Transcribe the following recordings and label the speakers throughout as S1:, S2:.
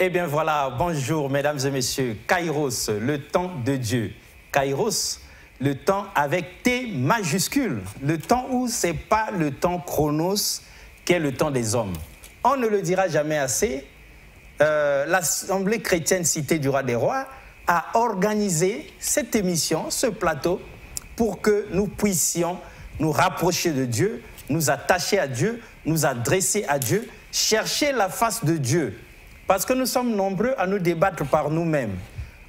S1: Eh bien voilà, bonjour mesdames et messieurs. Kairos, le temps de Dieu. Kairos, le temps avec T majuscule. Le temps où ce n'est pas le temps chronos qui est le temps des hommes. On ne le dira jamais assez. L'Assemblée chrétienne Cité du Roi des Rois a organisé cette émission, ce plateau, pour que nous puissions nous rapprocher de Dieu, nous attacher à Dieu, nous adresser à Dieu, chercher la face de Dieu. Parce que nous sommes nombreux à nous débattre par nous-mêmes.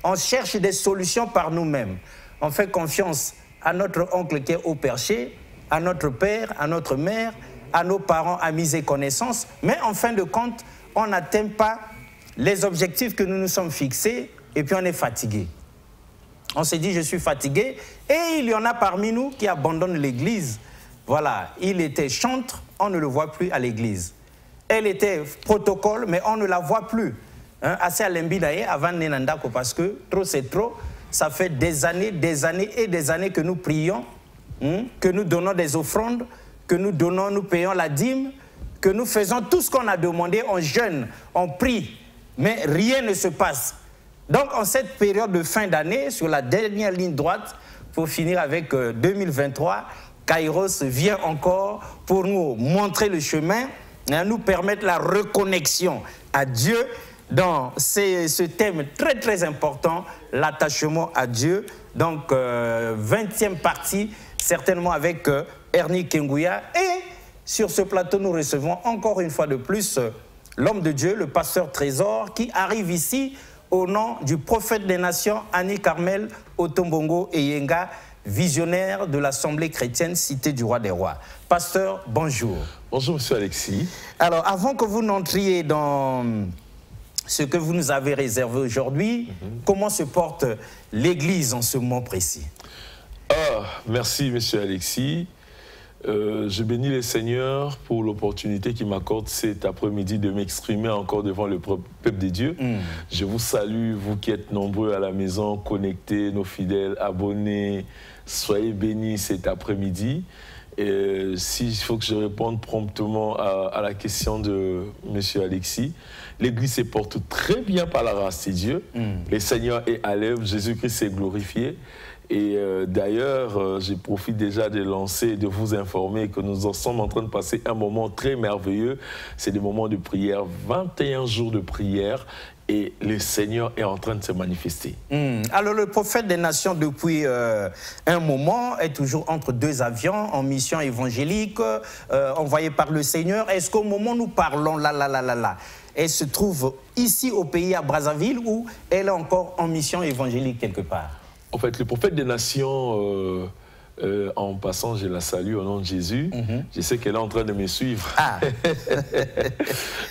S1: On cherche des solutions par nous-mêmes. On fait confiance à notre oncle qui est au perché, à notre père, à notre mère, à nos parents, amis et connaissances. Mais en fin de compte, on n'atteint pas les objectifs que nous nous sommes fixés et puis on est fatigué. On s'est dit, je suis fatigué. Et il y en a parmi nous qui abandonnent l'église. Voilà, il était chantre, on ne le voit plus à l'église. Elle était protocole, mais on ne la voit plus. Assez à l'embinaye avant Nenandako, parce que trop c'est trop. Ça fait des années et des années que nous prions, que nous donnons des offrandes, que nous payons la dîme, que nous faisons tout ce qu'on a demandé, on jeûne, on prie, mais rien ne se passe. Donc, en cette période de fin d'année, sur la dernière ligne droite, pour finir avec 2023, Kairos vient encore pour nous montrer le chemin, nous permettre la reconnexion à Dieu dans ce thème très très important, l'attachement à Dieu. Donc, 20e partie, certainement avec Ernie Kengouya. Et sur ce plateau, nous recevons encore une fois de plus l'homme de Dieu, le pasteur Trésor, qui arrive ici au nom du prophète des nations, Annie Carmel Otombongo Eyenga, visionnaire de l'Assemblée chrétienne Cité du Roi des Rois. Pasteur, bonjour.
S2: Bonjour, monsieur Alexis.
S1: Alors, avant que vous n'entriez dans ce que vous nous avez réservé aujourd'hui, comment se porte l'Église en ce moment précis?
S2: Merci, monsieur Alexis. Je bénis le Seigneur pour l'opportunité qu'il m'accorde cet après-midi de m'exprimer encore devant le peuple de Dieu. Je vous salue, vous qui êtes nombreux à la maison, connectés, nos fidèles, abonnés. Soyez bénis cet après-midi. S'il faut que je réponde promptement à la question de monsieur Alexis, l'Église se porte très bien par la grâce de Dieu. Le Seigneur est à l'œuvre, Jésus-Christ est glorifié. Et d'ailleurs, je profite déjà de lancer et de vous informer que nous sommes en train de passer un moment très merveilleux. C'est des moments de prière, 21 jours de prière, et le Seigneur est en train de se manifester.
S1: Alors le prophète des nations, depuis un moment, est toujours entre deux avions en mission évangélique, envoyé par le Seigneur. Est-ce qu'au moment où nous parlons, elle se trouve ici au pays, à Brazzaville, ou elle est encore en mission évangélique quelque part?
S2: En fait, le prophète des nations, en passant, je la salue au nom de Jésus. Je sais qu'elle est en train de me suivre.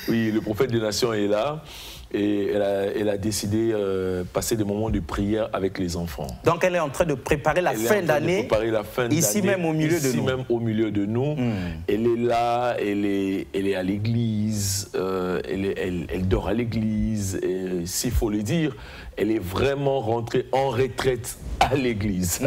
S2: Oui, le prophète des nations est là. Et elle a décidé de passer des moments de prière avec les enfants.
S1: Donc elle est en train de préparer la fin d'année, ici même au milieu de nous.
S2: Ici même au milieu de nous. Elle est là, elle est à l'église, elle dort à l'église. S'il faut le dire, elle est vraiment rentrée en retraite à l'église.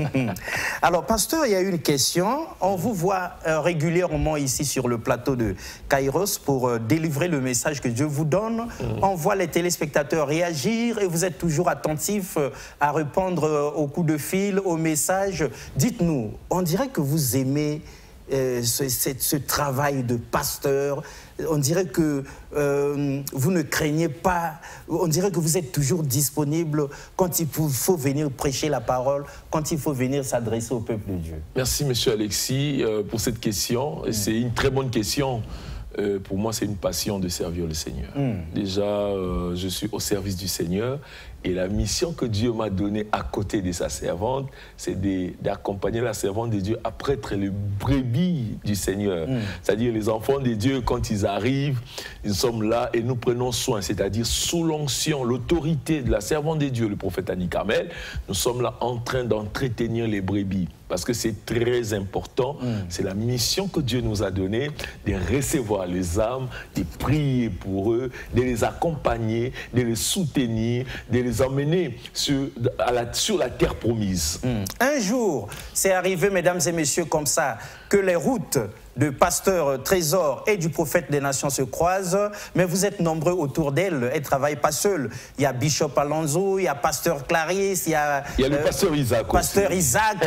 S1: Alors, pasteur, il y a une question. On vous voit régulièrement ici sur le plateau de Kairos pour délivrer le message que Dieu vous donne. On voit les téléspectateurs réagir et vous êtes toujours attentifs à répondre aux coups de fil, aux messages. Dites-nous, on dirait que vous aimez ce travail de pasteur. On dirait que vous ne craignez pas, on dirait que vous êtes toujours disponible quand il faut venir prêcher la parole, quand il faut venir s'adresser au peuple de Dieu.
S2: Merci, monsieur Alexis, pour cette question. C'est une très bonne question. Pour moi, c'est une passion de servir le Seigneur. Déjà, je suis au service du Seigneur et la mission que Dieu m'a donnée à côté de sa servante, c'est d'accompagner la servante de Dieu à prêtre les brebis du Seigneur. C'est-à-dire les enfants de Dieu, quand ils arrivent, nous sommes là et nous prenons soin, c'est-à-dire sous l'onction, l'autorité de la servante de Dieu, le prophète Annie Carmel, nous sommes là en train d'entretenir les brebis. Parce que c'est très important, c'est la mission que Dieu nous a donnée, de recevoir les âmes, de prier pour eux, de les accompagner, de les soutenir, de les emmener sur la terre promise.
S1: Un jour, c'est arrivé, mesdames et messieurs, comme ça, que les routes de Pasteur Trésor et du Prophète des Nations se croisent, mais vous êtes nombreux autour d'elle. Elle ne travaille pas seule. Il y a Bishop Alonso, il y a Pasteur Clarisse, il y a
S2: le Pasteur Isaac
S1: Pasteur Isaac,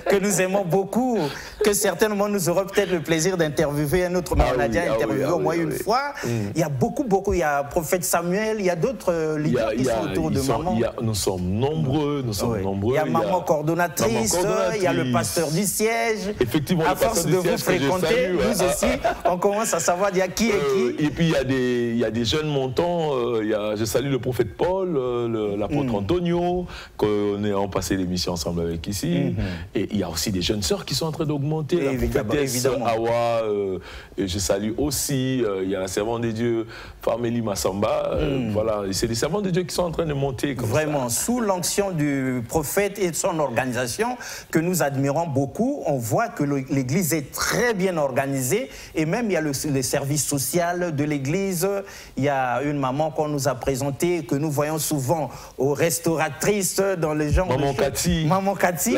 S1: que nous aimons beaucoup, que certainement nous aurons peut-être le plaisir d'interviewer un autre, mais on a déjà interviewé au moins une fois. Il y a beaucoup, il y a Prophète Samuel, il y a d'autres leaders qui sont autour de maman.
S2: Nous sommes nombreux,
S1: Il y a maman coordonnatrice, il y a le pasteur du siège.
S2: Effectivement,
S1: à force de vous fréquenter, nous aussi, on commence à savoir il y a qui est qui.
S2: Et puis il y a des jeunes montants, je salue le prophète Paul, l'apôtre Antonio, qu'on est en passé l'émission ensemble avec ici. Et il y a aussi des jeunes sœurs qui sont en train d'augmenter. La prophétesse Awa, je salue aussi. Il y a la servante de Dieu, Farmeli Massamba. Voilà, c'est des servants de Dieu qui sont en train de monter. Comme
S1: Vraiment,
S2: ça.
S1: Sous l'onction du prophète et de son organisation, que nous admirons beaucoup, on voit que l'Église est très bien organisée. Et même, il y a le service social de l'Église. Il y a une maman qu'on nous a présentée, que nous voyons souvent aux restauratrices dans les gens.
S2: Maman Cathy.
S1: Maman Cathy.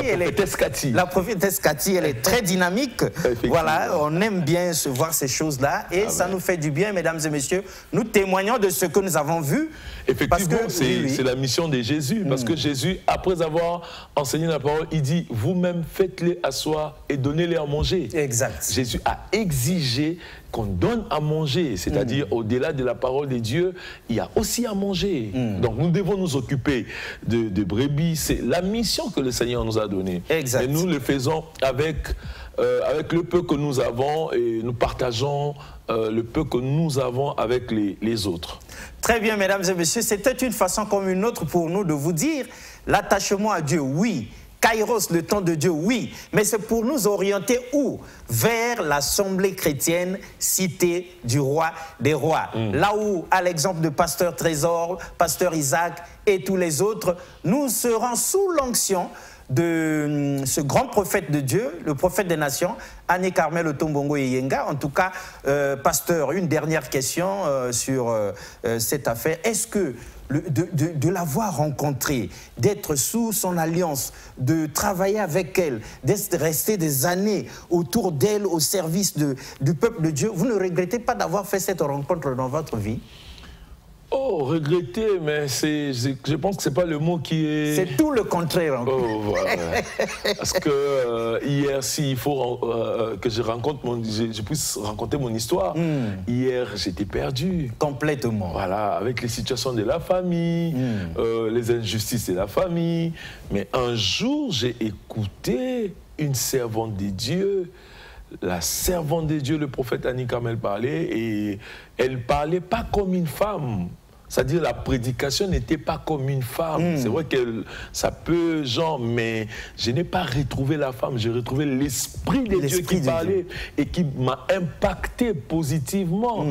S1: La prophétesse Cathy, elle est très dynamique. Voilà, on aime bien voir ces choses-là. Et ça nous fait du bien, mesdames et messieurs. Nous témoignons de ce que nous avons vu.
S2: Effectivement, c'est la mission de Jésus. Parce que Jésus, après avoir enseigné la parole, il dit, vous-même faites-les asseoir et donnez-les à manger.
S1: Exact.
S2: Jésus a exigé qu'on donne à manger, c'est-à-dire au-delà de la parole de Dieu, il y a aussi à manger. Donc nous devons nous occuper de brebis. C'est la mission que le Seigneur nous a donnée.
S1: Exact.
S2: Et nous le faisons avec le peu que nous avons et nous partageons le peu que nous avons avec les autres.
S1: Très bien, mesdames et messieurs, c'était une façon comme une autre pour nous de vous dire l'attachement à Dieu, oui. Kairos, le temps de Dieu, oui, mais c'est pour nous orienter où? Vers l'Assemblée chrétienne, cité du roi des rois. Là où, à l'exemple de Pasteur Trésor, Pasteur Isaac et tous les autres, nous serons sous l'onction de ce grand prophète de Dieu, le prophète des nations, Annie Carmel Otombongo Yenga. En tout cas, pasteur, une dernière question sur cette affaire. Est-ce que de l'avoir rencontrée, d'être sous son alliance, de travailler avec elle, d'être resté des années autour d'elle au service du peuple de Dieu, vous ne regrettez pas d'avoir fait cette rencontre dans votre vie?
S2: Oh, regretter, mais je pense que ce n'est pas le mot qui est...
S1: C'est tout le contraire.
S2: Oh, voilà. Parce que hier, s'il faut que je puisse raconter mon histoire, hier, j'étais perdu.
S1: Complètement.
S2: Voilà, avec les situations de la famille, les injustices de la famille. Mais un jour, j'ai écouté une servante de Dieu, la servante de Dieu, le prophète Annie Carmel parlait, et elle parlait pas comme une femme. C'est-à-dire la prédication n'était pas comme une femme. C'est vrai que ça peut, genre, mais je n'ai pas retrouvé la femme, j'ai retrouvé l'Esprit de Dieu qui parlait et qui m'a impacté positivement.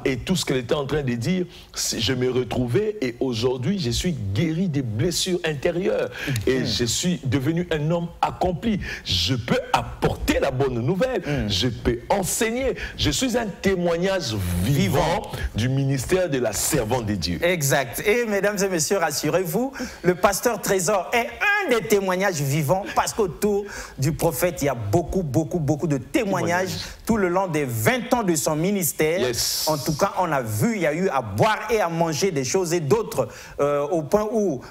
S2: Et tout ce qu'elle était en train de dire, je me retrouvais et aujourd'hui, je suis guéri des blessures intérieures et je suis devenu un homme accompli. Je peux apporter la bonne nouvelle, je peux enseigner. Je suis un témoignage vivant du ministère de la servante de Dieu.
S1: Exact. Et mesdames et messieurs, rassurez-vous, le pasteur Trésor est un des témoignages vivants parce qu'autour du prophète, il y a beaucoup de témoignages tout le long des 20 ans de son ministère.
S2: Yes.
S1: En tout cas, on a vu, il y a eu à boire et à manger des choses et d'autres au point où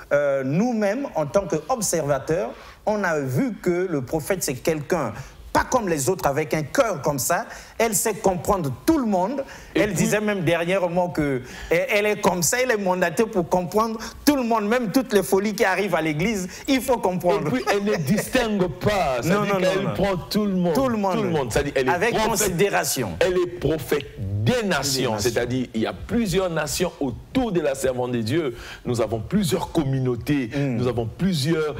S1: nous-mêmes, en tant qu'observateurs, on a vu que le prophète, c'est quelqu'un pas comme les autres, avec un cœur comme ça. Elle sait comprendre tout le monde. Elle disait même dernièrement qu'elle est comme ça, elle est mandatée pour comprendre tout le monde, même toutes les folies qui arrivent à l'église, il faut comprendre.
S2: Et puis elle ne distingue pas, elle prend tout le monde.
S1: Tout le monde.
S2: Elle est
S1: avec considération.
S2: Elle est prophète des nations, c'est-à-dire il y a plusieurs nations autour de la servante de Dieu. Nous avons plusieurs communautés, nous avons plusieurs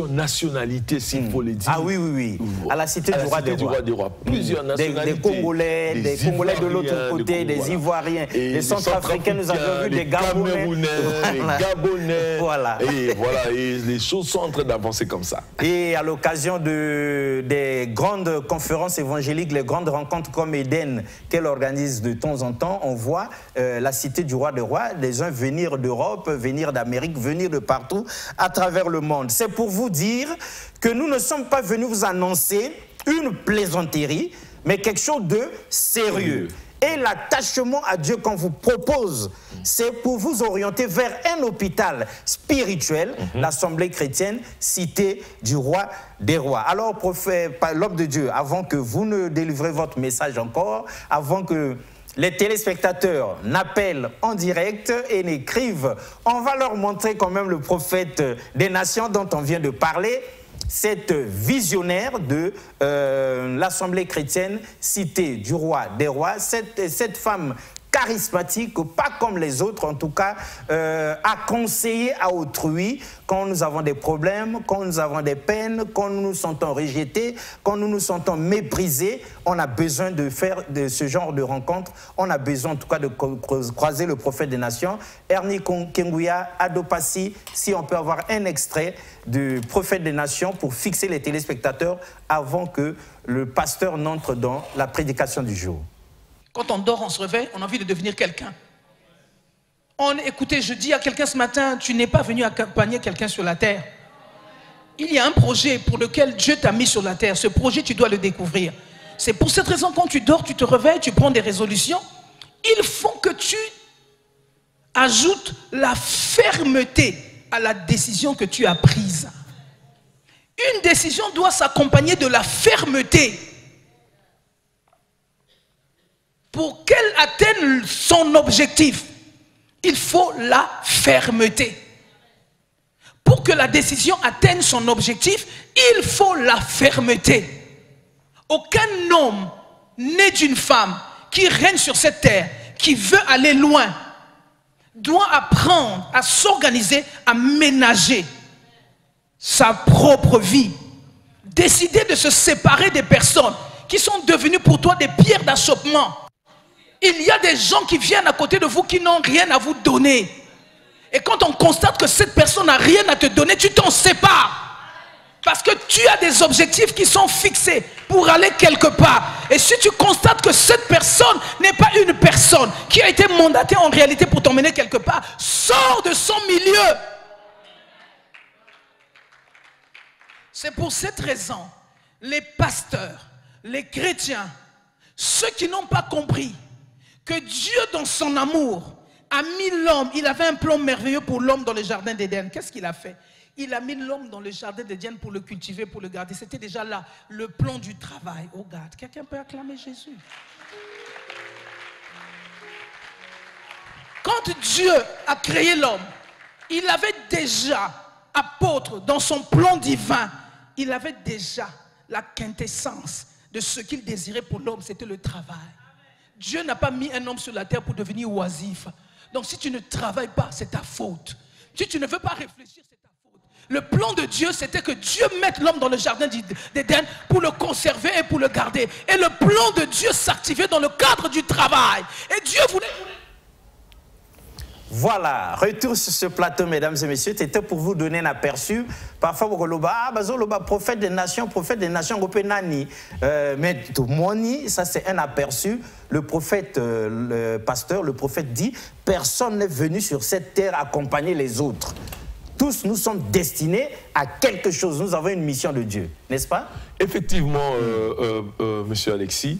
S2: nationalités, s'il faut le dire.
S1: Ah oui. À la cité du roi des rois.
S2: Plusieurs nationalités.
S1: Des Congolais de l'autre côté, des Ivoiriens, des Centrafricains, nous avons vu des Gabonais.
S2: Les Gabonais.
S1: Voilà.
S2: Et voilà, et les choses sont en train d'avancer comme ça.
S1: Et à l'occasion des grandes conférences évangéliques, les grandes rencontres comme Eden qu'elle organise de temps en temps, on voit la cité du roi des rois, les uns venir d'Europe, venir d'Amérique, venir de partout à travers le monde. C'est pour vous dire que nous ne sommes pas venus vous annoncer une plaisanterie, mais quelque chose de sérieux. Et l'attachement à Dieu qu'on vous propose, c'est pour vous orienter vers un hôpital spirituel, l'Assemblée chrétienne, cité du roi des rois. Alors, prophète, l'homme de Dieu, avant que vous ne délivrez votre message encore, avant que les téléspectateurs n'appellent en direct et n'écrivent, on va leur montrer quand même le prophète des nations dont on vient de parler. Cette visionnaire de l'Assemblée chrétienne, cité du roi des rois, cette femme charismatique, pas comme les autres en tout cas, à conseiller à autrui quand nous avons des problèmes, quand nous avons des peines, quand nous nous sentons rejetés, quand nous nous sentons méprisés. On a besoin de faire de ce genre de rencontres. On a besoin en tout cas de croiser le prophète des nations. Ernie Kenguya, Adopassi, si on peut avoir un extrait du prophète des nations pour fixer les téléspectateurs avant que le pasteur n'entre dans la prédication du jour.
S3: Quand on dort, on se réveille, on a envie de devenir quelqu'un. Écoutez, je dis à quelqu'un ce matin, tu n'es pas venu accompagner quelqu'un sur la terre. Il y a un projet pour lequel Dieu t'a mis sur la terre. Ce projet, tu dois le découvrir. C'est pour cette raison, quand tu dors, tu te réveilles, tu prends des résolutions. Il faut que tu ajoutes la fermeté à la décision que tu as prise. Une décision doit s'accompagner de la fermeté. Pour qu'elle atteigne son objectif, il faut la fermeté. Pour que la décision atteigne son objectif, il faut la fermeté. Aucun homme né d'une femme qui règne sur cette terre, qui veut aller loin, doit apprendre à s'organiser, à ménager sa propre vie. Décider de se séparer des personnes qui sont devenues pour toi des pierres d'achoppement. Il y a des gens qui viennent à côté de vous qui n'ont rien à vous donner. Et quand on constate que cette personne n'a rien à te donner, tu t'en sépares. Parce que tu as des objectifs qui sont fixés pour aller quelque part. Et si tu constates que cette personne n'est pas une personne qui a été mandatée en réalité pour t'emmener quelque part, sors de son milieu. C'est pour cette raison, les pasteurs, les chrétiens, ceux qui n'ont pas compris que Dieu, dans son amour, a mis l'homme. Il avait un plan merveilleux pour l'homme dans le jardin d'Éden. Qu'est-ce qu'il a fait? Il a mis l'homme dans le jardin d'Éden pour le cultiver, pour le garder. C'était déjà là, le plan du travail. Oh God, quelqu'un peut acclamer Jésus. Quand Dieu a créé l'homme, il avait déjà, apôtre, dans son plan divin, il avait déjà la quintessence de ce qu'il désirait pour l'homme, c'était le travail. Dieu n'a pas mis un homme sur la terre pour devenir oisif. Donc si tu ne travailles pas, c'est ta faute. Si tu ne veux pas réfléchir, c'est ta faute. Le plan de Dieu, c'était que Dieu mette l'homme dans le jardin d'Éden pour le conserver et pour le garder. Et le plan de Dieu s'activait dans le cadre du travail. Et Dieu voulait...
S1: Voilà, retour sur ce plateau, mesdames et messieurs. C'était pour vous donner un aperçu. Parfois, vous dites, prophète des nations, Gopenani. Mais tout moni, ça c'est un aperçu. Le prophète, le pasteur, le prophète dit, personne n'est venu sur cette terre accompagner les autres. Tous nous sommes destinés à quelque chose. Nous avons une mission de Dieu, n'est-ce pas?
S2: Effectivement, monsieur Alexis,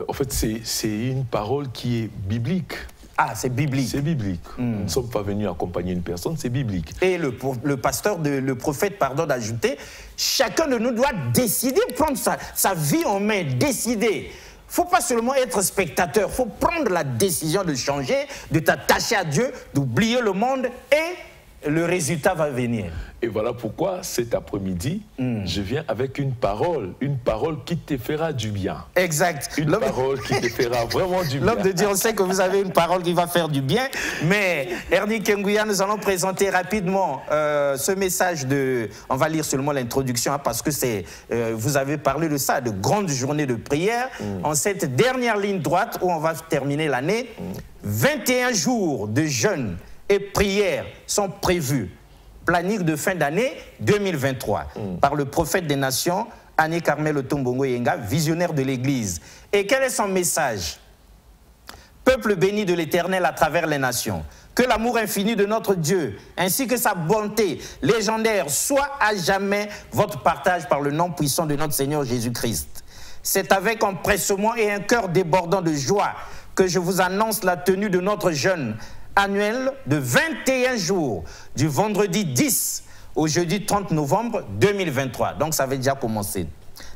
S2: en fait, c'est une parole qui est biblique.
S1: Ah, c'est biblique.
S2: C'est biblique. Nous ne sommes pas venus accompagner une personne, c'est biblique.
S1: Et le prophète, pardon, d'ajouter, chacun de nous doit décider, prendre sa vie en main, décider. Il ne faut pas seulement être spectateur, il faut prendre la décision de changer, de t'attacher à Dieu, d'oublier le monde et le résultat va venir.
S2: Et voilà pourquoi cet après-midi, je viens avec une parole qui te fera du bien.
S1: Exact.
S2: Une parole qui te fera vraiment du bien.
S1: L'homme de Dieu, on sait que vous avez une parole qui va faire du bien, mais Ernie Kenguya, nous allons présenter rapidement ce message de... On va lire seulement l'introduction, hein, parce que c'est... vous avez parlé de ça, de grandes journées de prière, en cette dernière ligne droite où on va terminer l'année. 21 jours de jeûne et prières sont prévus. Planning de fin d'année 2023 par le prophète des nations, Annie Carmel Otombongo Yenga, visionnaire de l'Église. Et quel est son message? Peuple béni de l'Éternel à travers les nations, que l'amour infini de notre Dieu, ainsi que sa bonté légendaire, soit à jamais votre partage par le nom puissant de notre Seigneur Jésus-Christ. C'est avec empressement et un cœur débordant de joie que je vous annonce la tenue de notre jeûne annuel de 21 jours, du vendredi 10 au jeudi 30 novembre 2023. Donc ça avait déjà commencé.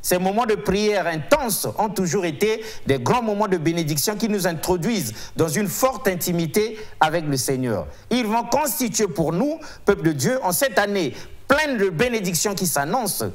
S1: Ces moments de prière intenses ont toujours été des grands moments de bénédiction qui nous introduisent dans une forte intimité avec le Seigneur. Ils vont constituer pour nous, peuple de Dieu, en cette année pleine de bénédictions qui s'annoncent,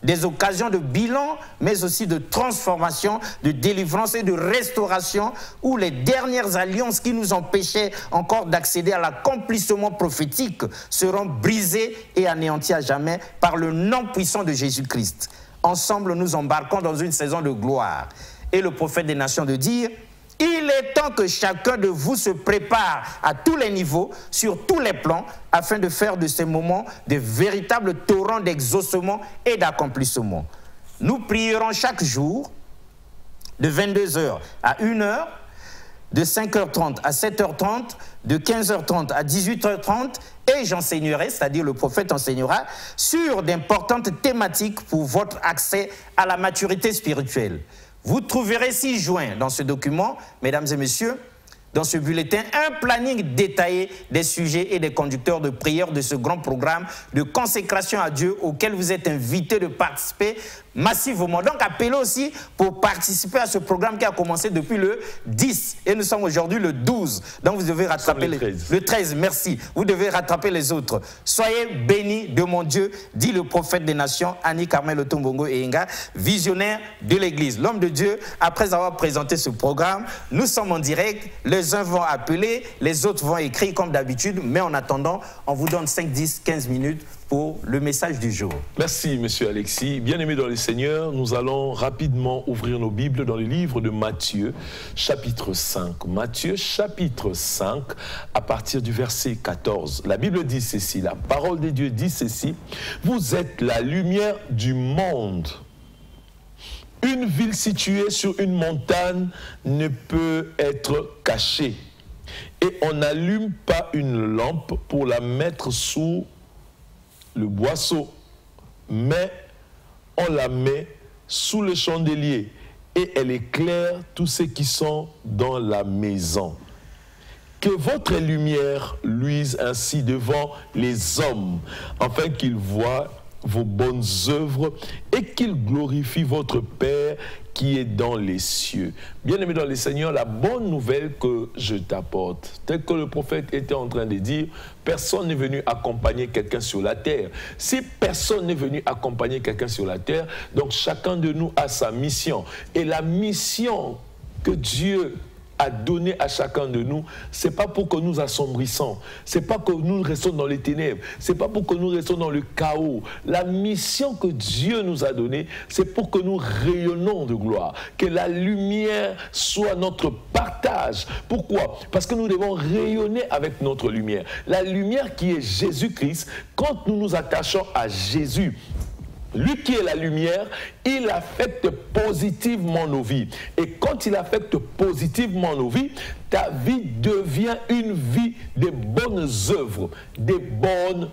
S1: des occasions de bilan, mais aussi de transformation, de délivrance et de restauration, où les dernières alliances qui nous empêchaient encore d'accéder à l'accomplissement prophétique seront brisées et anéanties à jamais par le nom puissant de Jésus-Christ. Ensemble, nous embarquons dans une saison de gloire. Et le prophète des nations de dire, il est temps que chacun de vous se prépare à tous les niveaux, sur tous les plans, afin de faire de ces moments de véritables torrents d'exaucement et d'accomplissement. Nous prierons chaque jour de 22h à 1h, de 5h30 à 7h30, de 15h30 à 18h30, et j'enseignerai, c'est-à-dire le prophète enseignera, sur d'importantes thématiques pour votre accès à la maturité spirituelle. Vous trouverez 6 juin dans ce document, mesdames et messieurs, dans ce bulletin, un planning détaillé des sujets et des conducteurs de prière de ce grand programme de consécration à Dieu auquel vous êtes invités de participer massivement. Donc appelez aussi pour participer à ce programme qui a commencé depuis le 10 et nous sommes aujourd'hui le 12. Donc vous devez rattraper le 13, merci. Vous devez rattraper les autres. Soyez bénis de mon Dieu, dit le prophète des nations, Annie Carmel Otombongo Enga, visionnaire de l'Église. L'homme de Dieu, après avoir présenté ce programme, nous sommes en direct. Les uns vont appeler, les autres vont écrire comme d'habitude, mais en attendant, on vous donne 5, 10, 15 minutes pour le message du jour.
S2: Merci, monsieur Alexis. Bien-aimés dans le Seigneur, nous allons rapidement ouvrir nos Bibles dans le livre de Matthieu, chapitre 5. Matthieu, chapitre 5, à partir du verset 14. La Bible dit ceci, la parole de Dieu dit ceci, « Vous êtes la lumière du monde. Une ville située sur une montagne ne peut être cachée. Et on n'allume pas une lampe pour la mettre sous le boisseau, mais on la met sous le chandelier et elle éclaire tous ceux qui sont dans la maison. Que votre lumière luise ainsi devant les hommes, afin qu'ils voient vos bonnes œuvres et qu'ils glorifient votre Père qui est dans les cieux. Bien-aimé dans le Seigneur, la bonne nouvelle que je t'apporte, tel que le prophète était en train de dire, personne n'est venu accompagner quelqu'un sur la terre. Si personne n'est venu accompagner quelqu'un sur la terre, donc chacun de nous a sa mission. Et la mission que Dieu a donné à chacun de nous, c'est pas pour que nous assombrissons, c'est pas que nous restons dans les ténèbres, c'est pas pour que nous restons dans le chaos. La mission que Dieu nous a donnée, c'est pour que nous rayonnons de gloire, que la lumière soit notre partage. Pourquoi? Parce que nous devons rayonner avec notre lumière. La lumière qui est Jésus-Christ, quand nous nous attachons à Jésus, lui qui est la lumière, il affecte positivement nos vies. Et quand il affecte positivement nos vies, ta vie devient une vie de bonnes œuvres. Des bonnes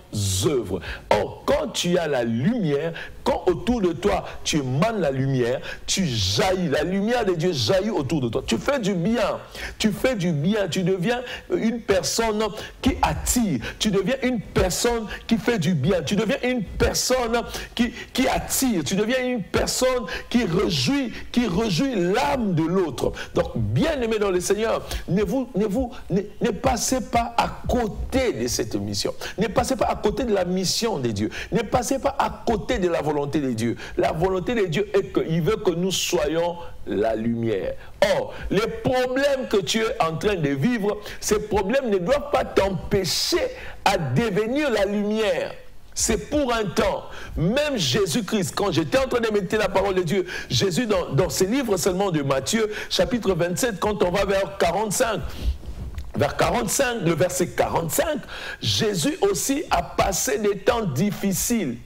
S2: œuvres. Or, quand tu as la lumière, quand autour de toi tu émanes la lumière, tu jaillis. La lumière de Dieu jaillit autour de toi. Tu fais du bien. Tu fais du bien. Tu deviens une personne qui attire. Tu deviens une personne qui fait du bien. Tu deviens une personne qui attire. Tu deviens une personne qui réjouit l'âme de l'autre. Donc, bien-aimé dans le Seigneur, ne passez pas à côté de cette mission. Ne passez pas à côté de la mission de Dieu. Ne passez pas à côté de la volonté de Dieu. La volonté de Dieu est qu'il veut que nous soyons la lumière. Or, les problèmes que tu es en train de vivre, ces problèmes ne doivent pas t'empêcher à devenir la lumière. C'est pour un temps. Même Jésus-Christ, quand j'étais en train de méditer la parole de Dieu, Jésus, dans ce livre seulement de Matthieu, chapitre 27, quand on va vers 45, le verset 45, Jésus aussi a passé des temps difficiles.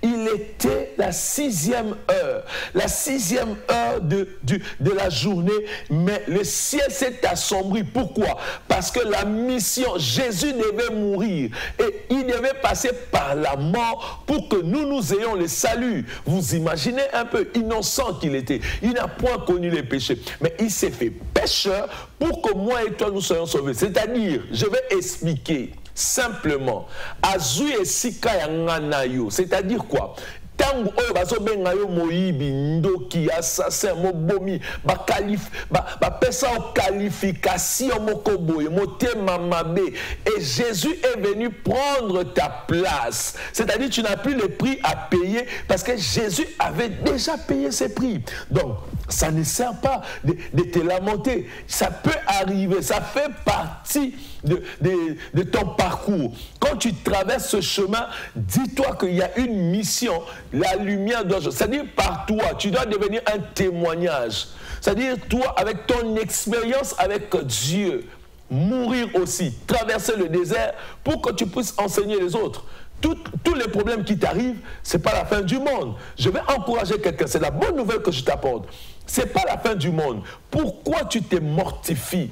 S2: Il était la 6e heure. La 6e heure de la journée. Mais le ciel s'est assombri. Pourquoi? Parce que la mission, Jésus devait mourir. Et il devait passer par la mort pour que nous ayons le salut. Vous imaginez un peu, innocent qu'il était. Il n'a point connu les péchés. Mais il s'est fait pécheur pour que moi et toi nous soyons sauvés. C'est-à-dire, je vais expliquer simplement. Azui et Sika Yanganayo. C'est-à-dire quoi? Tango oyo bazobenga yo moyibi ndoki assassin mobomi ba pesa o qualification moko boye motema mabe, et Jésus est venu prendre ta place. C'est-à-dire tu n'as plus le prix à payer parce que Jésus avait déjà payé ses prix. Donc ça ne sert pas de te lamenter. Ça peut arriver, ça fait partie de ton parcours. Quand tu traverses ce chemin, dis-toi qu'il y a une mission. La lumière doit... C'est-à-dire par toi, tu dois devenir un témoignage. C'est-à-dire toi, avec ton expérience avec Dieu, mourir aussi, traverser le désert pour que tu puisses enseigner les autres. Tous les problèmes qui t'arrivent, ce n'est pas la fin du monde. Je vais encourager quelqu'un, c'est la bonne nouvelle que je t'apporte. Ce n'est pas la fin du monde. Pourquoi tu te mortifies?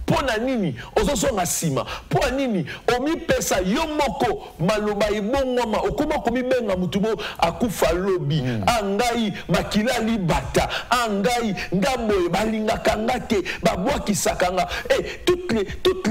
S2: Pour nini ozosonga sima pour nini omi pesa yomoko maloba ibongoma okoma komi benga mutubo akufa lobi angai makila libata angai ngambo balinga kangake babwaki sakanga. Et toutes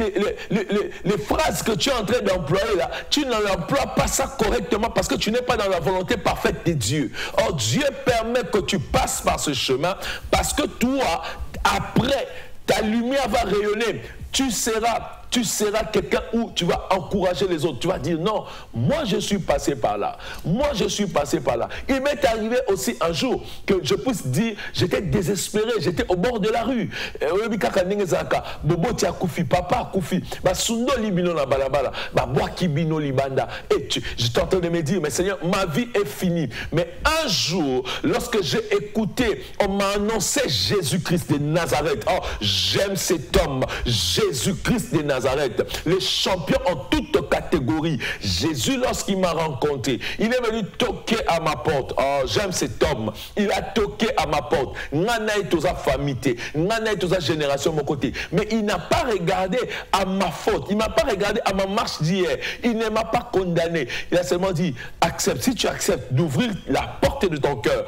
S2: les phrases que tu es en train d'employer là, tu n'emploies pas ça correctement parce que tu n'es pas dans la volonté parfaite de Dieu. Or Dieu permet que tu passes par ce chemin parce que toi après ta lumière va rayonner. Tu seras quelqu'un où tu vas encourager les autres. Tu vas dire non, moi je suis passé par là. Moi je suis passé par là. Il m'est arrivé aussi un jour que je puisse dire, j'étais désespéré, j'étais au bord de la rue. Et j'étais en train de me dire, mais Seigneur, ma vie est finie. Mais un jour, lorsque j'ai écouté, on m'a annoncé Jésus-Christ de Nazareth. Oh, j'aime cet homme, Jésus-Christ de Nazareth, les champions en toutes catégories. Jésus, lorsqu'il m'a rencontré, il est venu toquer à ma porte. Oh, j'aime cet homme. Il a toqué à ma porte. Nana est aux famille, Nana est aux génération mon côté. Mais il n'a pas regardé à ma faute. Il ne m'a pas regardé à ma marche d'hier. Il ne m'a pas condamné. Il a seulement dit, accepte. Si tu acceptes d'ouvrir la porte de ton cœur,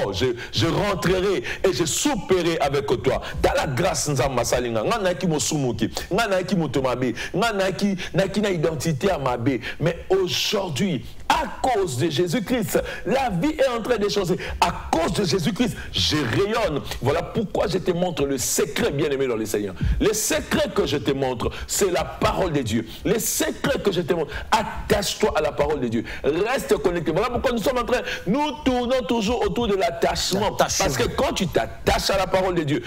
S2: oh, je rentrerai et je souperai avec toi. Dans la grâce, Nzamba Salinga, Nana qui m'a soumuki, Nana qui m'a tomabe, Nana qui n'a identité à ma bé. Mais aujourd'hui, à cause de Jésus-Christ, la vie est en train de changer. À cause de Jésus-Christ, je rayonne. Voilà pourquoi je te montre le secret, bien-aimé dans le Seigneur. Le secret que je te montre, c'est la parole de Dieu. Le secret que je te montre, attache-toi à la parole de Dieu. Reste connecté. Voilà pourquoi nous sommes en train, nous tournons toujours autour de l'attachement. Parce que quand tu t'attaches à la parole de Dieu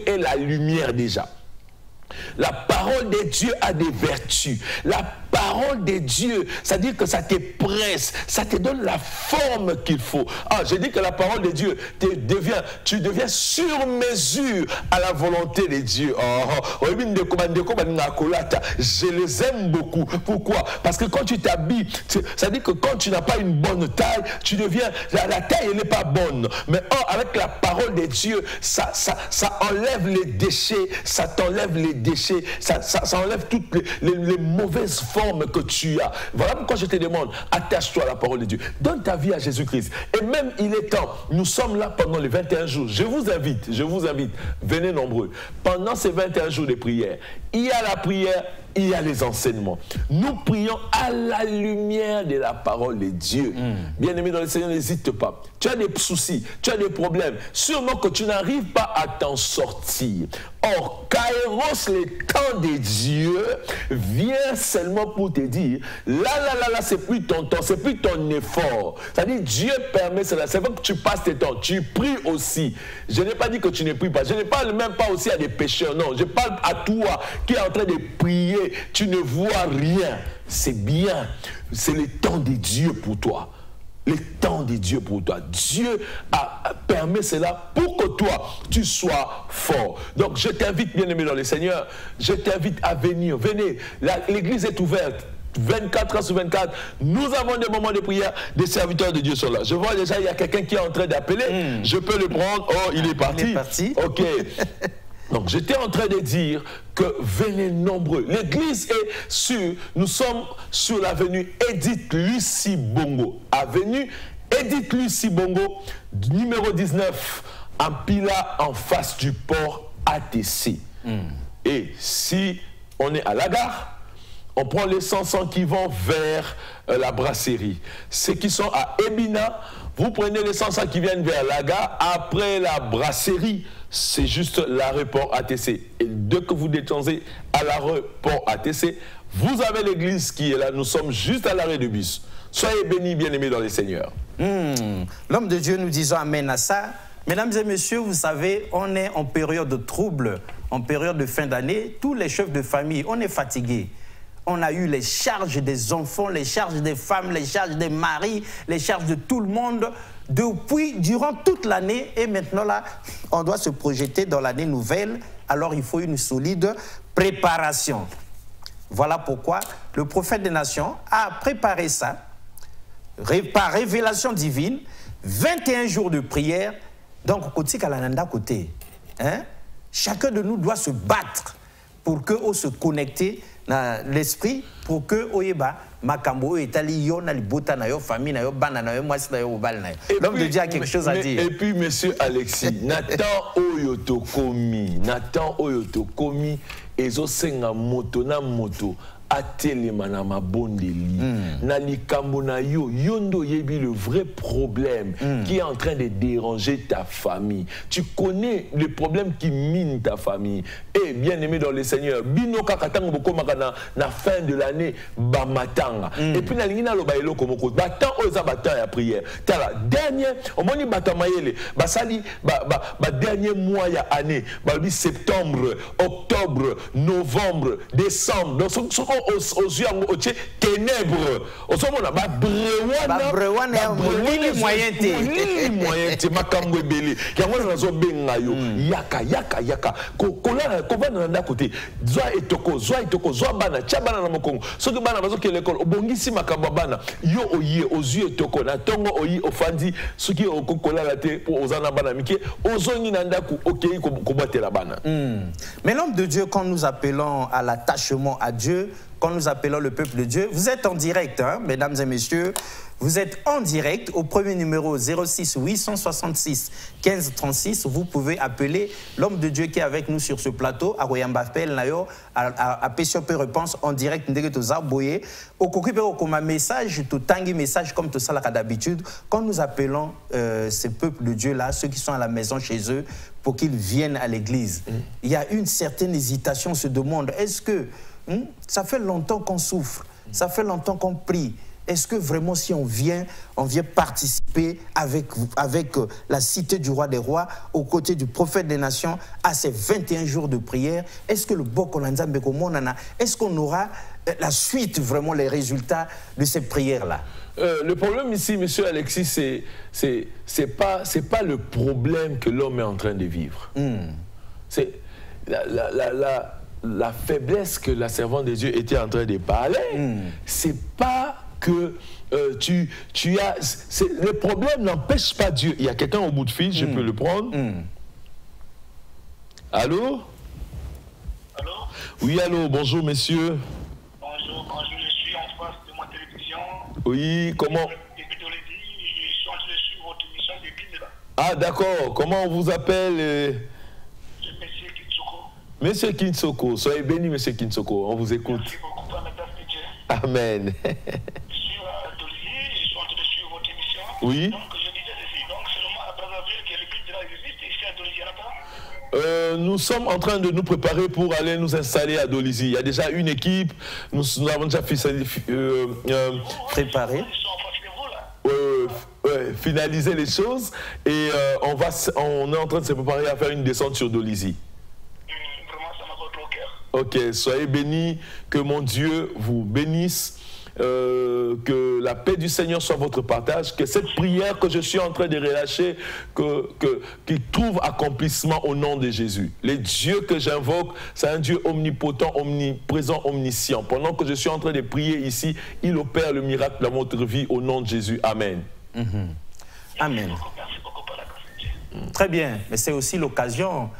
S2: est la lumière déjà. La parole de Dieu a des vertus. La parole de Dieu, c'est-à-dire que ça te presse, ça te donne la forme qu'il faut. Ah, j'ai dit que la parole de Dieu, tu deviens sur mesure à la volonté de Dieu. Je les aime beaucoup. Pourquoi? Parce que quand tu t'habilles, c'est-à-dire que quand tu n'as pas une bonne taille, tu deviens, la taille n'est pas bonne. Mais avec la parole de Dieu, ça enlève les déchets, ça t'enlève les déchets, ça enlève toutes les mauvaises formes que tu as. Voilà pourquoi je te demande, attache-toi à la parole de Dieu. Donne ta vie à Jésus-Christ. Et même il est temps, nous sommes là pendant les 21 jours. Je vous invite, venez nombreux. Pendant ces 21 jours de prière, il y a la prière, il y a les enseignements. Nous prions à la lumière de la parole de Dieu. Bien-aimé dans le Seigneur, n'hésite pas. Tu as des soucis, tu as des problèmes. Sûrement que tu n'arrives pas à t'en sortir. Or, Kairos, le temps de Dieu, vient seulement pour te dire, là, c'est plus ton temps, c'est plus ton effort. C'est-à-dire, Dieu permet cela. C'est vrai que tu passes tes temps, tu pries aussi. Je n'ai pas dit que tu ne pries pas. Je ne parle même pas aussi à des pécheurs. Non, je parle à toi qui est en train de prier. Tu ne vois rien. C'est bien. C'est le temps de Dieu pour toi. Le temps de Dieu pour toi. Dieu permet cela pour que toi, tu sois fort. Donc, je t'invite, bien-aimé dans le Seigneur, je t'invite à venir. Venez, l'église est ouverte. 24 heures sur 24, nous avons des moments de prière, des serviteurs de Dieu sont là. Je vois déjà, il y a quelqu'un qui est en train d'appeler. Je peux le prendre. Oh, il est parti.
S1: Il est parti.
S2: Ok. Donc, j'étais en train de dire que venez nombreux. L'église est sur, nous sommes sur l'avenue Edith Lucie Bongo. Avenue Edith Lucie Bongo, numéro 19, en Pila, en face du port ATC. Et si on est à la gare, on prend les 500 qui vont vers la brasserie. Ceux qui sont à Ebina, vous prenez les 500 qui viennent vers la gare. Après la brasserie, c'est juste l'aéroport ATC. Et dès que vous descendez à l'aéroport ATC, vous avez l'église qui est là. Nous sommes juste à l'arrêt de bus. Soyez bénis, bien-aimés dans les seigneurs.
S1: L'homme de Dieu, nous disons amen à ça. Mesdames et messieurs, vous savez, on est en période de trouble, en période de fin d'année. Tous les chefs de famille, on est fatigués. On a eu les charges des enfants, les charges des femmes, les charges des maris, les charges de tout le monde durant toute l'année. Et maintenant, là, on doit se projeter dans l'année nouvelle. Alors, il faut une solide préparation. Voilà pourquoi le prophète des nations a préparé ça, par révélation divine, 21 jours de prière. Donc, côté, hein? Chacun de nous doit se battre pour que on se connecte dans l'esprit, pour que oyeba makambo etali yo na libota na yo famille na yo bana na yo mwasi na yo obal na yo. L'homme de Dieu a quelque chose à dire.
S2: Et puis monsieur Alexis, Nathan Oyoto komi ezo senga moto na moto atelema na mabondeli na likambo na yo yondo yebi le vrai problème qui est en train de déranger ta famille. Tu connais le problème qui mine ta famille. Et bien aimé dans le Seigneur, bino kakatang bokomaka na fin de l'année bamatanga. Et puis na lingina lo baelo komoko batan oza batan ya prière. Tala dernier omoni batamayele basali ba dernier mois ya année, ba septembre, octobre, novembre, décembre. Donc aux yeux au ténèbres au sommet là
S1: brewana moyen
S2: makambo ebele yango nazo benga yo yaka kola kovanda na côté zwa etoko zwa bana tia bana na mokongo soki bana bazo ke l'école obongisi makambo bana yo oye aux yeux etoko na tongo oyi ofandi soki okokola la te pour ozana bana mike ozongi na ndaku okei kobatela bana.
S1: Mais l'homme de Dieu, quand nous appelons à l'attachement à Dieu, quand nous appelons le peuple de Dieu, vous êtes en direct, hein, mesdames et messieurs, vous êtes en direct au premier numéro 06 866 15 36. Vous pouvez appeler l'homme de Dieu qui est avec nous sur ce plateau, à Royambapel, à Pession peut réponse en direct, au comme message, tout tangi message comme tout ça d'habitude. Quand nous appelons ces peuples de Dieu là, ceux qui sont à la maison chez eux, pour qu'ils viennent à l'église, il y a une certaine hésitation, on se demande, est-ce que ça fait longtemps qu'on souffre, ça fait longtemps qu'on prie. Est-ce que vraiment si on vient participer avec la cité du roi des rois, aux côtés du prophète des nations, à ces 21 jours de prière, est-ce que le Bokolanzambe Komonana, est-ce qu'on aura la suite, vraiment les résultats de ces prières-là?
S2: Le problème ici, monsieur Alexis, c'est pas le problème que l'homme est en train de vivre. C'est la faiblesse que la servante de Dieu était en train de parler. C'est pas que tu as... Le problème n'empêche pas Dieu. Il y a quelqu'un au bout de fil, je peux le prendre. Allô?
S4: Allô?
S2: Oui, allô, bonjour monsieur.
S4: Bonjour, je suis en face de ma télévision.
S2: Oui, comment?
S4: Depuis je suis en train de suivre votre émission depuis là.
S2: Ah d'accord, comment on vous appelle?
S4: Je suis Monsieur Kinsoko.
S2: Monsieur Kinsoko, soyez béni monsieur Kinsoko, on vous écoute.
S4: Merci beaucoup, Dieu.
S2: Amen.
S4: Je suis à Dolisie, je suis en train de suivre votre émission.
S2: Oui.
S4: Donc je disais ici, donc seulement à Brazzaville que l'église de la existe ici à Dolisie, là-bas.
S2: Nous sommes en train de nous préparer pour aller nous installer à Dolisie. Il y a déjà une équipe, nous avons déjà
S1: préparé.
S2: Finaliser les choses et on est en train de se préparer à faire une descente sur Dolisie.
S4: Vraiment, ça m'a votre au cœur.
S2: Ok, soyez bénis, que mon Dieu vous bénisse. que la paix du Seigneur soit votre partage, que cette prière que je suis en train de relâcher, qu'il trouve accomplissement au nom de Jésus. Le Dieu que j'invoque, c'est un Dieu omnipotent, omniprésent, omniscient. Pendant que je suis en train de prier ici, il opère le miracle dans votre vie au nom de Jésus. Amen.
S1: Amen.
S4: Merci beaucoup pour la grâce.
S1: Très bien, mais c'est aussi l'occasion,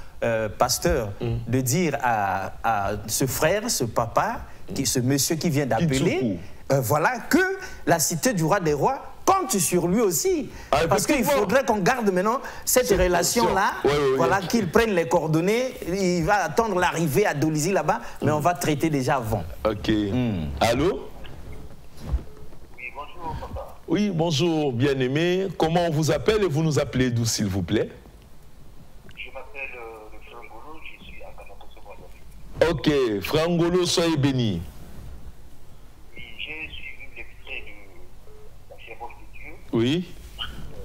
S1: pasteur, de dire à ce frère, ce papa, ce monsieur qui vient d'appeler, voilà, que la cité du roi des rois compte sur lui aussi. Parce qu'il faudrait qu'on garde maintenant cette relation-là, voilà, qu'il prenne les coordonnées, il va attendre l'arrivée à Dolisie là-bas, mais on va traiter déjà avant.
S2: Ok. Allô?
S4: Oui, bonjour, papa.
S2: Oui, bonjour, bien-aimé. Comment on vous appelle et vous nous appelez d'où, s'il vous plaît?
S4: Je m'appelle le frère Ngolo, je suis à Kanako.
S2: Ok, frère Ngolo, soyez béni.
S4: Oui, j'ai suivi l'extrait de la chèvre de Dieu,
S2: Oui.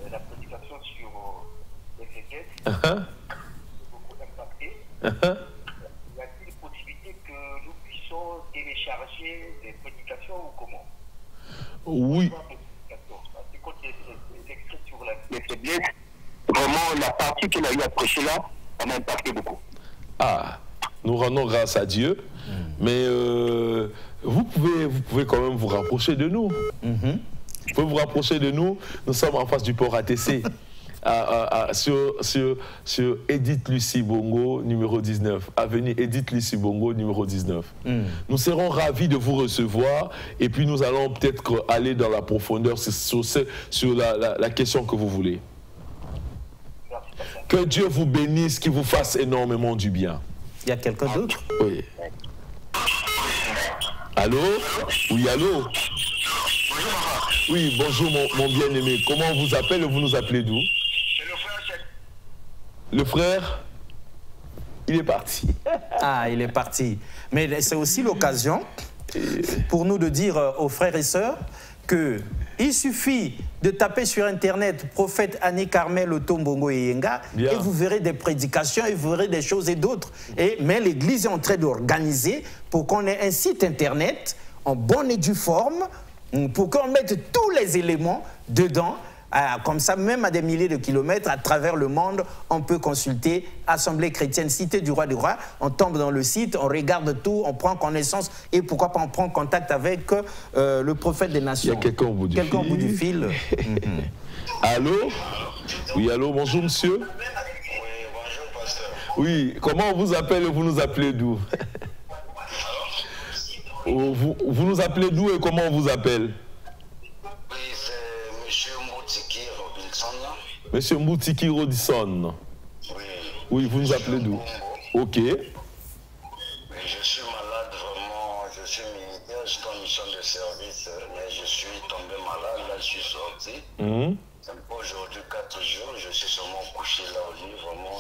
S4: la prédication sur l'Exégèse, beaucoup impacté. Y a-t-il possibilité que nous puissions télécharger des prédications ou comment?
S2: Oui.
S4: Vraiment, la partie qu'il a eu à prêcher là, ça m'a impacté beaucoup.
S2: Ah, nous rendons grâce à Dieu, mais vous pouvez quand même vous rapprocher de nous. Vous pouvez vous rapprocher de nous. Nous sommes en face du port ATC, sur Edith Lucie Bongo, numéro 19, avenue Edith Lucie Bongo, numéro 19. Nous serons ravis de vous recevoir et puis nous allons peut-être aller dans la profondeur sur la question que vous voulez. Que Dieu vous bénisse, qu'il vous fasse énormément du bien.
S1: Il y a quelqu'un d'autre?
S2: Oui. Allô? Oui, allô? Oui, bonjour mon bien-aimé. Comment on vous appelle et vous nous appelez d'où?
S4: C'est le frère.
S2: Le frère, il est parti.
S1: Ah, il est parti. Mais c'est aussi l'occasion pour nous de dire aux frères et sœurs qu'il suffit de taper sur Internet prophète Annie Carmel Otombongo et Yenga et vous verrez des prédications et vous verrez des choses et d'autres. Mais l'Église est en train d'organiser pour qu'on ait un site Internet en bonne et due forme pour qu'on mette tous les éléments dedans. Comme ça, même à des milliers de kilomètres, à travers le monde, on peut consulter Assemblée chrétienne, Cité du Roi des Rois. On tombe dans le site, on regarde tout, on prend connaissance et pourquoi pas on prend contact avec le prophète des nations.
S2: Il y a quelqu'un au bout du fil.
S1: Quelqu'un au bout du fil.
S2: Allô? Oui, allô, bonjour monsieur.
S4: Oui, bonjour, pasteur.
S2: Oui, comment on vous appelle et vous nous appelez d'où? Vous nous appelez d'où et comment on vous appelle?
S4: Oui, c'est M. Moutiki Robinson.
S2: Monsieur Moutiki Robinson.
S4: Oui.
S2: Oui, vous nous appelez d'où? Ok.
S4: Oui, je suis malade vraiment, je suis militaire, je suis en mission de service, mais je suis tombé malade, là je suis sorti. Aujourd'hui, 4 jours, je suis seulement couché là au lit, vraiment,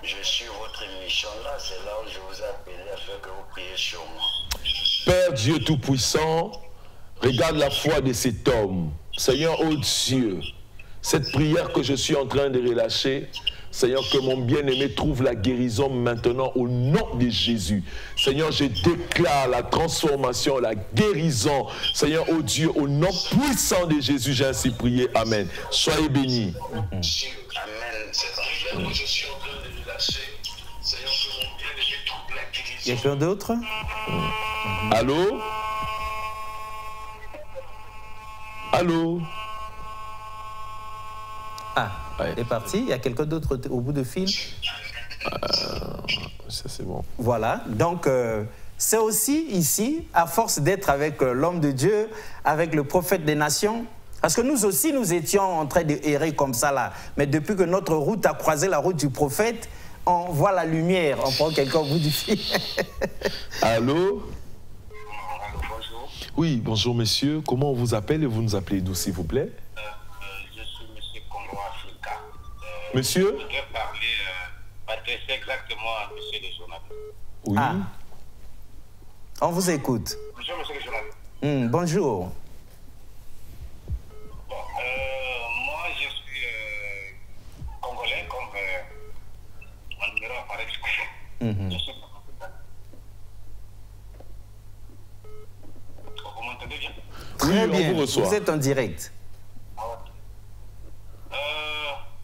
S4: je suis votre émission là, c'est là où je vous ai appelé afin que vous priez sur moi.
S2: Père Dieu Tout-Puissant, regarde la foi de cet homme. Seigneur, oh Dieu, cette prière que je suis en train de relâcher, Seigneur, que mon bien-aimé trouve la guérison maintenant au nom de Jésus. Seigneur, je déclare la transformation, la guérison. Seigneur, oh Dieu, au nom puissant de Jésus, j'ai ainsi prié. Amen. Soyez bénis.
S4: Amen. Cette prière que je suis en train de relâcher, Seigneur, que mon bien-aimé trouve la guérison.
S1: Quelqu'un d'autre?
S2: Allô? Allô?
S1: Ah, il est parti. Il y a quelqu'un d'autre au bout de fil?
S2: Ça, c'est bon.
S1: Voilà. Donc, c'est aussi ici, à force d'être avec l'homme de Dieu, avec le prophète des nations, parce que nous aussi, nous étions en train d'errer comme ça là. Mais depuis que notre route a croisé la route du prophète, on voit la lumière. On prend quelqu'un au bout du fil.
S2: Allô?
S4: Bonjour.
S2: Oui, bonjour monsieur. Comment on vous appelle et vous nous appelez d'où, s'il vous plaît?
S4: Je suis M. Congo Africa.
S2: Monsieur?
S4: Je voudrais parler, m'adresser exactement à M. le journaliste.
S2: Oui.
S1: Ah. On vous écoute.
S4: Bonjour, M. le journaliste.
S1: Bonjour.
S4: Bon, moi, je suis congolais, comme mon numéro apparaît. Je suis... Vous m'entendez?
S1: Très bien,
S2: on vous reçoit.
S1: vous êtes en direct.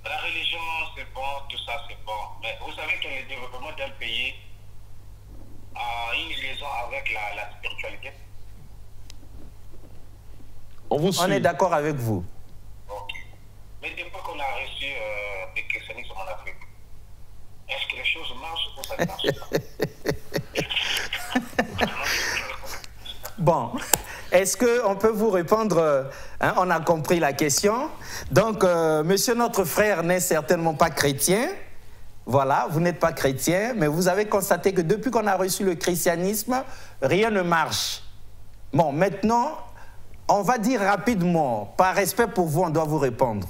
S4: La religion, c'est bon, tout ça, c'est bon. Mais vous savez que le développement d'un pays a une liaison avec la spiritualité.
S2: On vous suit.
S1: On est d'accord avec vous.
S4: Ok. Mais depuis qu'on a reçu le christianisme en Afrique, est-ce que les choses marchent ou ça ne marche pas?
S1: Bon, est-ce qu'on peut vous répondre hein, on a compris la question. Donc, monsieur notre frère n'est certainement pas chrétien. Voilà, vous n'êtes pas chrétien, mais vous avez constaté que depuis qu'on a reçu le christianisme, rien ne marche. Bon, maintenant, on va dire rapidement, par respect pour vous, on doit vous répondre.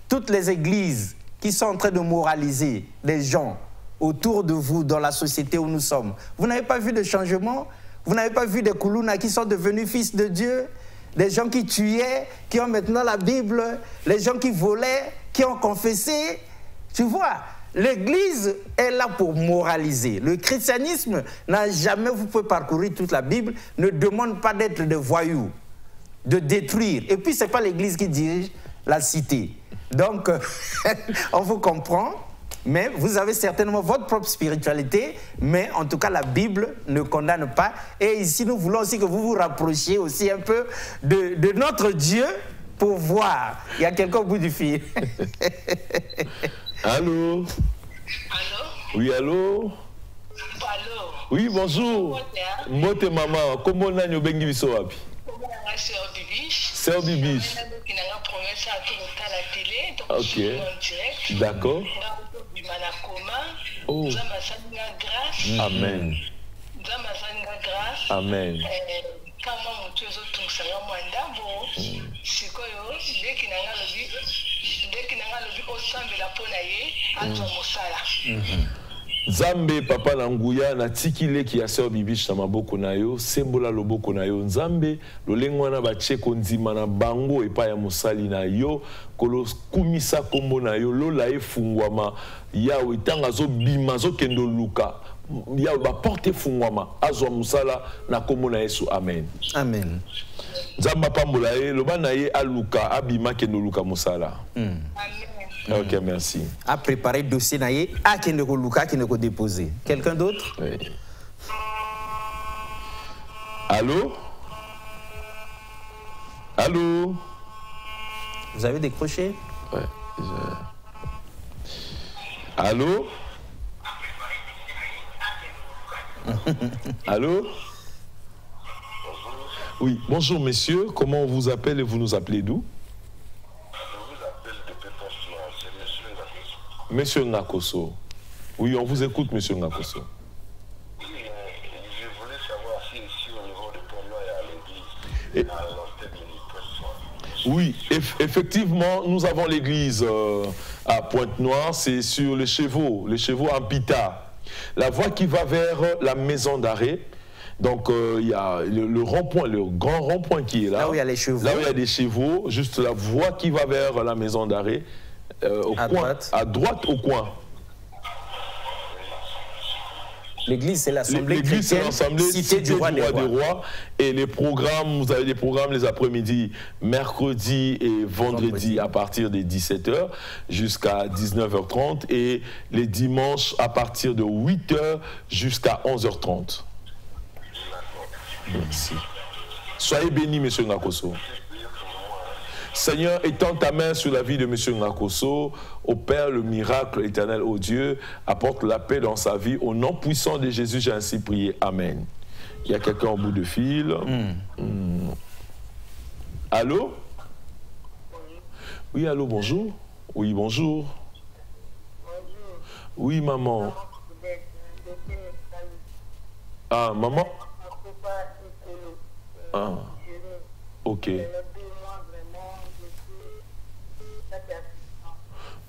S1: Toutes les églises qui sont en train de moraliser les gens autour de vous, dans la société où nous sommes, vous n'avez pas vu de changement? Vous n'avez pas vu des Koulouna qui sont devenus fils de Dieu? Des gens qui tuaient, qui ont maintenant la Bible, les gens qui volaient, qui ont confessé? Tu vois, l'Église est là pour moraliser. Le christianisme n'a jamais, vous pouvez parcourir toute la Bible, ne demande pas d'être des voyous, de détruire. Et puis, ce n'est pas l'Église qui dirige la cité. Donc, on vous comprend, mais vous avez certainement votre propre spiritualité, mais en tout cas, la Bible ne condamne pas. Et ici, nous voulons aussi que vous vous rapprochiez aussi un peu de notre Dieu pour voir. Il y a quelqu'un au bout du fil.
S2: Allô?
S5: Allô?
S2: Oui, allô?
S5: Allô?
S2: Oui, bonjour. Mbote maman, comment on a nous bengi biso wapi?
S5: Sœur Bibiche.
S2: Ok. D'accord. Oh. Amen. Amen. Nzambe papa na nguya na tikile ki ya Sœur Bibiche na maboko na yo sembola loboko na yo Nzambe lolengo na bache kondima na bango epa ya mosali na yo kolo kumisa kombo na yo lola efungwama yawe tanga zo bima zo kendo luka yawe ba porte fungwama azwa musala na kombo na Yesu amen.
S1: Amen.
S2: Nzamba pambola ye loba na ye aluka abima kendo luka musala.
S5: Amen.
S2: Ok, merci.
S1: A préparé le dossier naïe, à qui ne luka, qui ne déposer. Quelqu'un d'autre?
S2: Oui. Allô? Allô?
S1: Vous avez décroché?
S2: Ouais. Allô? Allô? Oui, bonjour messieurs, comment on vous appelle et vous nous appelez d'où? Monsieur Ngakoso. Oui, on vous écoute, monsieur Ngakoso.
S4: Oui, je voulais savoir si ici au niveau de Pont-Noir et à l'église, à l'hôtel militaire.
S2: Oui, effectivement, nous avons l'église à Pointe-Noire, c'est sur les chevaux en pita. La voie qui va vers la maison d'arrêt. Donc, il y a le rond-point, le grand rond-point qui est là.
S1: Là où il y a les chevaux.
S2: Là où il y a des chevaux, juste la voie qui va vers la maison d'arrêt. À droite au coin.
S1: L'église, c'est l'assemblée
S2: chrétienne, c'est l'assemblée
S1: cité du roi des rois.
S2: Et les programmes, vous avez des programmes les après-midi, mercredi et vendredi à partir de 17h jusqu'à 19h30 et les dimanches à partir de 8h jusqu'à 11h30. Merci. Soyez bénis, monsieur Ngakoso. Seigneur, étends ta main sur la vie de M. Ngakoso, opère le miracle éternel, ô Dieu, apporte la paix dans sa vie. Au nom puissant de Jésus, j'ai ainsi prié. Amen. Il y a quelqu'un au bout de fil. Allô? Oui, allô, bonjour. Oui, bonjour. Oui, maman. Ah, maman? Ah, ok.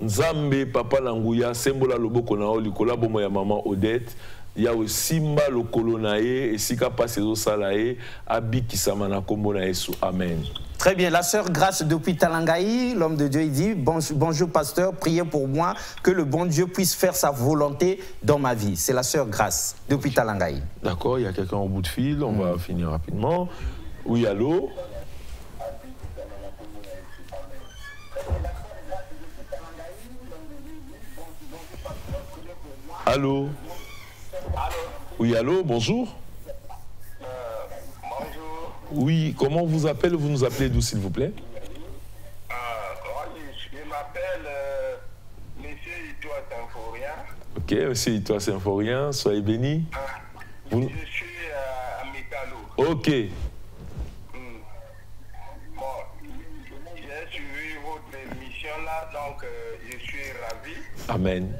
S2: Nzambe papa Languya sembola loboko na olikola bomo ya maman Odette ya simba lokolo na ye esika passe zo salae abikisama na kombo na Yesu amen.
S1: Très bien, la sœur Grâce depuis Talangaï, l'homme de Dieu, il dit bonjour pasteur, priez pour moi que le bon Dieu puisse faire sa volonté dans ma vie. C'est la sœur Grâce depuis Talangaï.
S2: D'accord, il y a quelqu'un au bout de fil, on va finir rapidement. Oui, allô? Allô?
S4: Allô?
S2: Oui, allô, bonjour.
S4: Bonjour.
S2: Oui, comment on vous appelle? Vous nous appelez d'où, s'il vous plaît?
S4: Je m'appelle Monsieur Itoa Symphorien.
S2: Ok, Monsieur Itoa Symphorien, soyez béni.
S4: Je suis à Mécalo.
S2: Ok.
S4: Bon, j'ai suivi votre émission là, donc je suis ravi.
S2: Amen.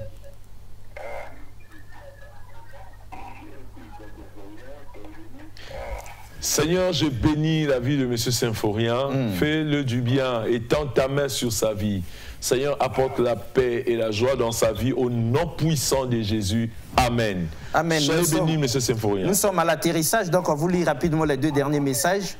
S2: Seigneur, je bénis la vie de M. Symphorien. Fais-le du bien, étends ta main sur sa vie. Seigneur, apporte la paix et la joie dans sa vie au nom puissant de Jésus. Amen.
S1: Amen.
S2: Soyez béni, M. Symphorien.
S1: Nous sommes à l'atterrissage, donc on vous lit rapidement les 2 derniers messages.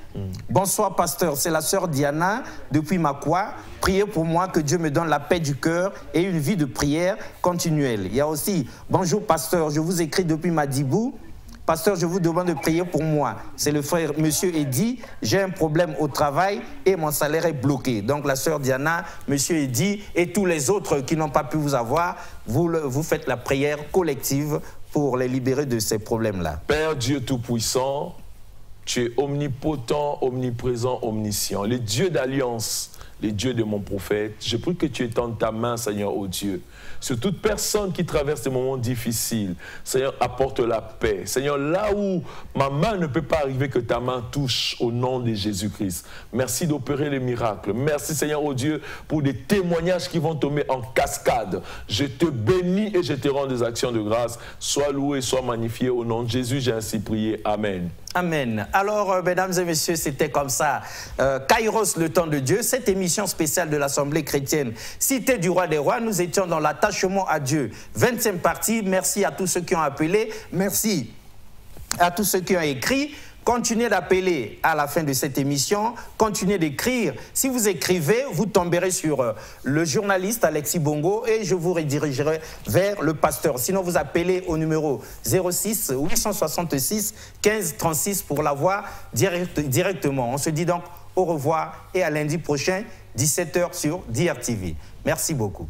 S1: Bonsoir, pasteur. C'est la sœur Diana depuis Makwa. Priez pour moi que Dieu me donne la paix du cœur et une vie de prière continuelle. Il y a aussi, bonjour, pasteur. Je vous écris depuis Madibou. Pasteur, je vous demande de prier pour moi. C'est le frère Monsieur Eddy. J'ai un problème au travail et mon salaire est bloqué. Donc la sœur Diana, Monsieur Eddy et tous les autres qui n'ont pas pu vous avoir, vous faites la prière collective pour les libérer de ces problèmes-là.
S2: Père Dieu Tout-Puissant, tu es omnipotent, omniprésent, omniscient. Le Dieu d'alliance, le Dieu de mon prophète, je prie que tu étendes ta main, Seigneur, ô Dieu, sur toute personne qui traverse des moments difficiles. Seigneur, apporte la paix. Seigneur, là où ma main ne peut pas arriver, que ta main touche au nom de Jésus-Christ. Merci d'opérer les miracles. Merci, Seigneur, ô Dieu, pour des témoignages qui vont tomber en cascade. Je te bénis et je te rends des actions de grâce. Sois loué, sois magnifié. Au nom de Jésus, j'ai ainsi prié. Amen.
S1: Amen. Alors, mesdames et messieurs, c'était comme ça. Kairos, le temps de Dieu, cette émission spéciale de l'Assemblée chrétienne Cité du Roi des Rois. Nous étions dans l'attachement à Dieu. 25e partie. Merci à tous ceux qui ont appelé. Merci à tous ceux qui ont écrit. Continuez d'appeler à la fin de cette émission. Continuez d'écrire. Si vous écrivez, vous tomberez sur le journaliste Alexis Bongo et je vous redirigerai vers le pasteur. Sinon, vous appelez au numéro 06 866 15 36 pour l'avoir directement. On se dit donc au revoir et à lundi prochain, 17h sur DRTV. Merci beaucoup.